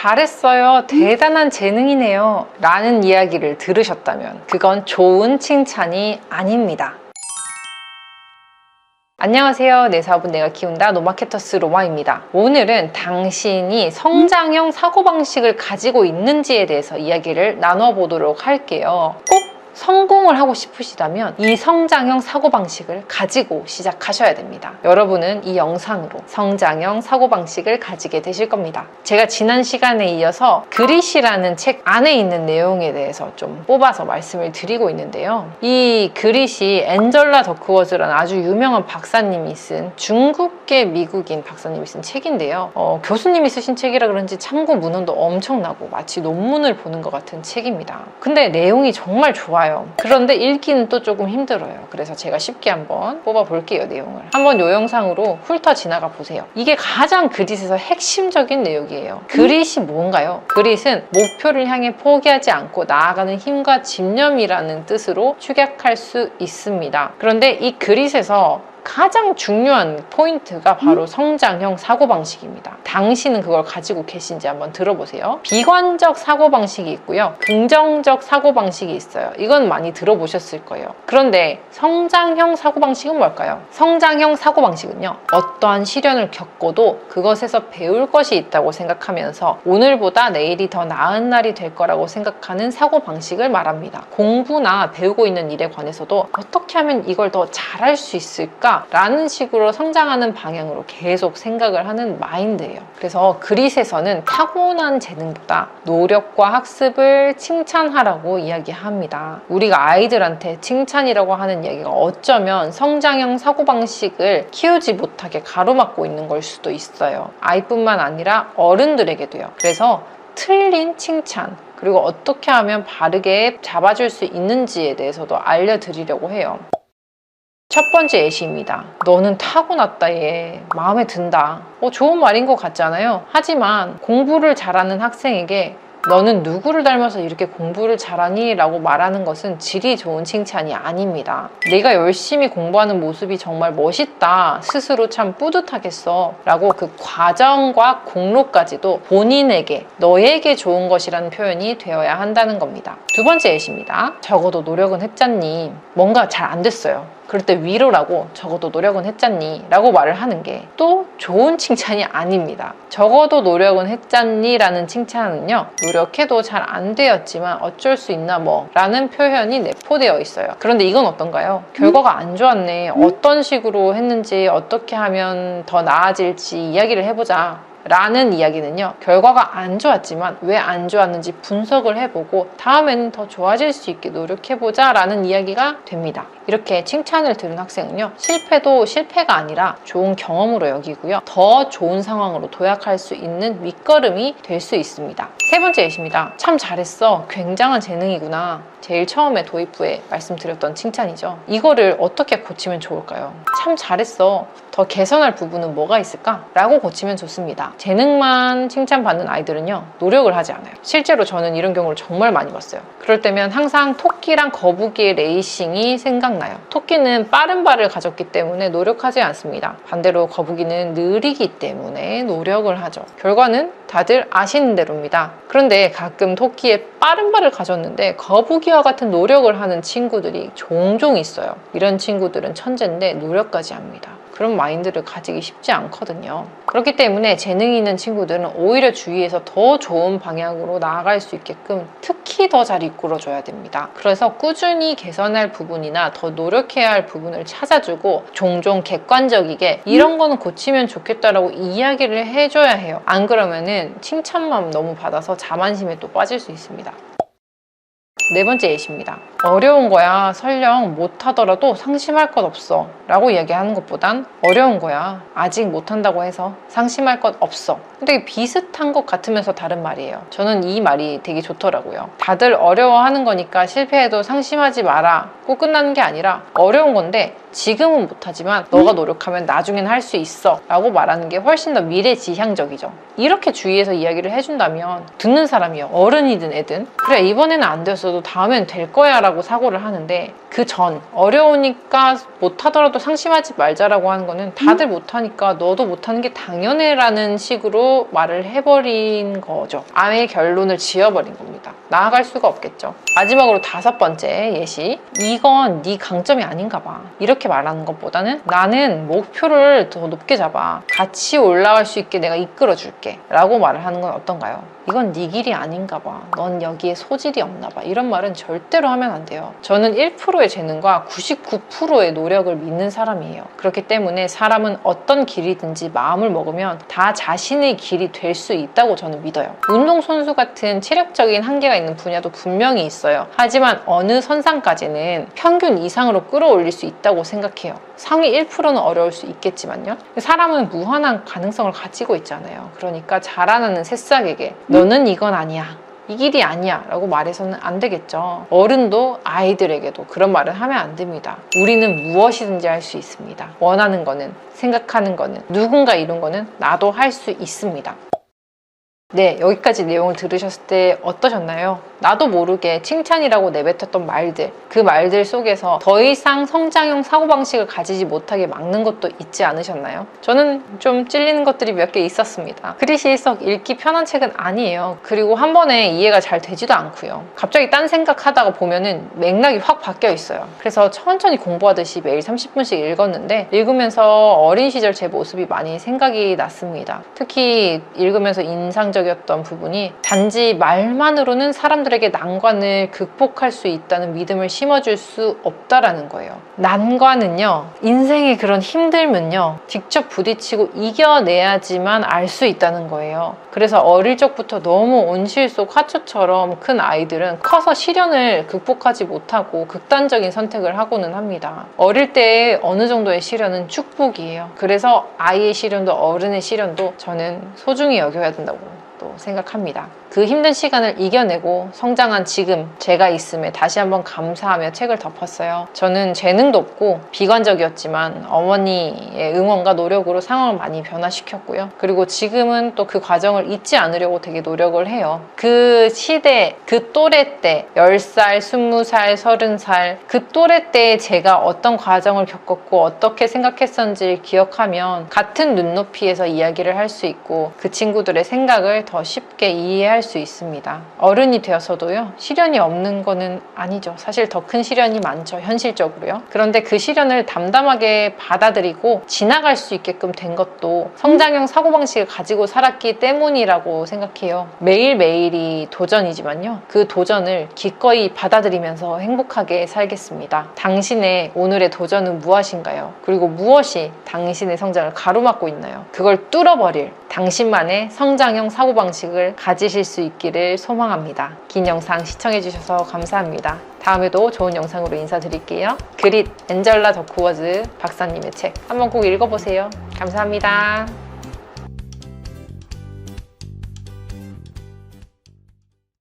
잘했어요. 대단한 재능이네요. 라는 이야기를 들으셨다면 그건 좋은 칭찬이 아닙니다. 안녕하세요. 내 사업은 내가 키운다 노마케터스 로마입니다. 오늘은 당신이 성장형 사고방식을 가지고 있는지에 대해서 이야기를 나눠보도록 할게요. 꼭 성공을 하고 싶으시다면 이 성장형 사고방식을 가지고 시작하셔야 됩니다. 여러분은 이 영상으로 성장형 사고방식을 가지게 되실 겁니다. 제가 지난 시간에 이어서 그릿이라는 책 안에 있는 내용에 대해서 좀 뽑아서 말씀을 드리고 있는데요. 이 그릿이 앤젤라 더크워즈라는 아주 유명한 박사님이 쓴 중국계 미국인 박사님이 쓴 책인데요. 교수님이 쓰신 책이라 그런지 참고 문헌도 엄청나고 마치 논문을 보는 것 같은 책입니다. 근데 내용이 정말 좋아요. 그런데 읽기는 또 조금 힘들어요. 그래서 제가 쉽게 한번 뽑아 볼게요. 내용을 한번 요 영상으로 훑어 지나가 보세요. 이게 가장 그릿에서 핵심적인 내용이에요. 그릿이 뭔가요? 그릿은 목표를 향해 포기하지 않고 나아가는 힘과 집념이라는 뜻으로 축약할 수 있습니다. 그런데 이 그릿에서 가장 중요한 포인트가 바로 성장형 사고방식입니다. 당신은 그걸 가지고 계신지 한번 들어보세요. 비관적 사고방식이 있고요. 긍정적 사고방식이 있어요. 이건 많이 들어보셨을 거예요. 그런데 성장형 사고방식은 뭘까요? 성장형 사고방식은요. 어떠한 시련을 겪고도 그것에서 배울 것이 있다고 생각하면서 오늘보다 내일이 더 나은 날이 될 거라고 생각하는 사고방식을 말합니다. 공부나 배우고 있는 일에 관해서도 어떻게 하면 이걸 더 잘할 수 있을까? 라는 식으로 성장하는 방향으로 계속 생각을 하는 마인드예요. 그래서 그릿에서는 타고난 재능보다 노력과 학습을 칭찬하라고 이야기합니다. 우리가 아이들한테 칭찬이라고 하는 이야기가 어쩌면 성장형 사고방식을 키우지 못하게 가로막고 있는 걸 수도 있어요. 아이뿐만 아니라 어른들에게도요. 그래서 틀린 칭찬 그리고 어떻게 하면 바르게 잡아줄 수 있는지에 대해서도 알려드리려고 해요. 첫 번째 예시입니다. 너는 타고났다 얘. 마음에 든다. 좋은 말인 것 같잖아요. 하지만 공부를 잘하는 학생에게 너는 누구를 닮아서 이렇게 공부를 잘하니? 라고 말하는 것은 질이 좋은 칭찬이 아닙니다. 내가 열심히 공부하는 모습이 정말 멋있다. 스스로 참 뿌듯하겠어. 라고 그 과정과 공로까지도 본인에게, 너에게 좋은 것이라는 표현이 되어야 한다는 겁니다. 두 번째 예시입니다. 적어도 노력은 했잖니. 뭔가 잘 안 됐어요. 그럴 때 위로라고 적어도 노력은 했잖니 라고 말을 하는 게 또 좋은 칭찬이 아닙니다. 적어도 노력은 했잖니 라는 칭찬은요, 노력해도 잘 안 되었지만 어쩔 수 있나 뭐 라는 표현이 내포되어 있어요. 그런데 이건 어떤가요? 결과가 안 좋았네. 어떤 식으로 했는지 어떻게 하면 더 나아질지 이야기를 해보자 라는 이야기는요, 결과가 안 좋았지만 왜 안 좋았는지 분석을 해보고 다음에는 더 좋아질 수 있게 노력해보자 라는 이야기가 됩니다. 이렇게 칭찬을 들은 학생은요, 실패도 실패가 아니라 좋은 경험으로 여기고요, 더 좋은 상황으로 도약할 수 있는 밑거름이 될 수 있습니다. 세 번째 예시입니다. 참 잘했어. 굉장한 재능이구나. 제일 처음에 도입부에 말씀드렸던 칭찬이죠. 이거를 어떻게 고치면 좋을까요? 참 잘했어. 더 개선할 부분은 뭐가 있을까? 라고 고치면 좋습니다. 재능만 칭찬받는 아이들은요, 노력을 하지 않아요. 실제로 저는 이런 경우를 정말 많이 봤어요. 그럴 때면 항상 토끼랑 거북이의 레이싱이 생각나요. 토끼는 빠른 발을 가졌기 때문에 노력하지 않습니다. 반대로 거북이는 느리기 때문에 노력을 하죠. 결과는 다들 아시는 대로입니다. 그런데 가끔 토끼의 빠른 발을 가졌는데 거북이와 같은 노력을 하는 친구들이 종종 있어요. 이런 친구들은 천재인데 노력까지 합니다. 그런 마인드를 가지기 쉽지 않거든요. 그렇기 때문에 재능이 있는 친구들은 오히려 주위에서 더 좋은 방향으로 나아갈 수 있게끔 특히 더 잘 이끌어줘야 됩니다. 그래서 꾸준히 개선할 부분이나 더 노력해야 할 부분을 찾아주고 종종 객관적이게 이런 거는 고치면 좋겠다라고 이야기를 해줘야 해요. 안 그러면은 칭찬만 너무 받아서 자만심에 또 빠질 수 있습니다. 네 번째 예시입니다. 어려운 거야. 설령 못하더라도 상심할 것 없어 라고 이야기하는 것보단 어려운 거야. 아직 못한다고 해서 상심할 것 없어. 근데 비슷한 것 같으면서 다른 말이에요. 저는 이 말이 되게 좋더라고요. 다들 어려워하는 거니까 실패해도 상심하지 마라 고 끝나는 게 아니라 어려운 건데 지금은 못하지만 너가 노력하면 나중엔 할 수 있어 라고 말하는 게 훨씬 더 미래지향적이죠. 이렇게 주위에서 이야기를 해준다면 듣는 사람이요, 어른이든 애든, 그래 이번에는 안 되었어도 다음엔 될 거야 라고 사고를 하는데, 그 전 어려우니까 못하더라도 상심하지 말자라고 하는 거는 다들 못하니까 너도 못하는 게 당연해 라는 식으로 말을 해버린 거죠. 아예 결론을 지어버린 겁니다. 나아갈 수가 없겠죠. 마지막으로 5번째 예시, 이건 네 강점이 아닌가 봐, 이렇게 말하는 것보다는 나는 목표를 더 높게 잡아 같이 올라갈 수 있게 내가 이끌어 줄게 라고 말을 하는 건 어떤가요? 이건 네 길이 아닌가 봐, 넌 여기에 소질이 없나 봐, 이런 말은 절대로 하면 안 돼요. 저는 1%의 재능과 99%의 노력을 믿는 사람이에요. 그렇기 때문에 사람은 어떤 길이든지 마음을 먹으면 다 자신의 길이 될 수 있다고 저는 믿어요. 운동선수 같은 체력적인 한계가 있는 분야도 분명히 있어요. 하지만 어느 선상까지는 평균 이상으로 끌어올릴 수 있다고 생각해요. 상위 1%는 어려울 수 있겠지만요. 사람은 무한한 가능성을 가지고 있잖아요. 그러니까 자라나는 새싹에게 너는 이건 아니야, 이 길이 아니야 라고 말해서는 안 되겠죠. 어른도 아이들에게도 그런 말을 하면 안 됩니다. 우리는 무엇이든지 할 수 있습니다. 원하는 거는, 생각하는 거는, 누군가 이룬 거는 나도 할 수 있습니다. 네, 여기까지 내용을 들으셨을 때 어떠셨나요? 나도 모르게 칭찬이라고 내뱉었던 말들, 그 말들 속에서 더 이상 성장형 사고방식을 가지지 못하게 막는 것도 있지 않으셨나요? 저는 좀 찔리는 것들이 몇 개 있었습니다. 그릿이 썩 읽기 편한 책은 아니에요. 그리고 한 번에 이해가 잘 되지도 않고요. 갑자기 딴 생각하다가 보면은 맥락이 확 바뀌어 있어요. 그래서 천천히 공부하듯이 매일 30분씩 읽었는데, 읽으면서 어린 시절 제 모습이 많이 생각이 났습니다. 특히 읽으면서 인상적이었던 부분이, 단지 말만으로는 사람들에게 난관을 극복할 수 있다는 믿음을 심어줄 수 없다라는 거예요. 난관은요, 인생의 그런 힘듦은요, 직접 부딪히고 이겨내야지만 알 수 있다는 거예요. 그래서 어릴 적부터 너무 온실 속 화초처럼 큰 아이들은 커서 시련을 극복하지 못하고 극단적인 선택을 하고는 합니다. 어릴 때 어느 정도의 시련은 축복이에요. 그래서 아이의 시련도 어른의 시련도 저는 소중히 여겨야 된다고 생각합니다. 그 힘든 시간을 이겨내고 성장한 지금 제가 있음에 다시 한번 감사하며 책을 덮었어요. 저는 재능도 없고 비관적이었지만 어머니의 응원과 노력으로 상황을 많이 변화시켰고요. 그리고 지금은 또 그 과정을 잊지 않으려고 되게 노력을 해요. 그 시대, 그 또래 때 10살, 20살, 30살 그 또래 때에 제가 어떤 과정을 겪었고 어떻게 생각했었는지를 기억하면 같은 눈높이에서 이야기를 할 수 있고 그 친구들의 생각을 더 쉽게 이해할 수 있습니다. 어른이 되어서도요, 시련이 없는 거는 아니죠. 사실 더 큰 시련이 많죠, 현실적으로요. 그런데 그 시련을 담담하게 받아들이고 지나갈 수 있게끔 된 것도 성장형 사고방식을 가지고 살았기 때문이라고 생각해요. 매일매일이 도전이지만요, 그 도전을 기꺼이 받아들이면서 행복하게 살겠습니다. 당신의 오늘의 도전은 무엇인가요? 그리고 무엇이 당신의 성장을 가로막고 있나요? 그걸 뚫어버릴 당신만의 성장형 사고방식을 가지실 수 있기를 소망합니다. 긴 영상 시청해주셔서 감사합니다. 다음에도 좋은 영상으로 인사드릴게요. 그릿 앤젤라 더크워즈 박사님의 책 한번 꼭 읽어보세요. 감사합니다.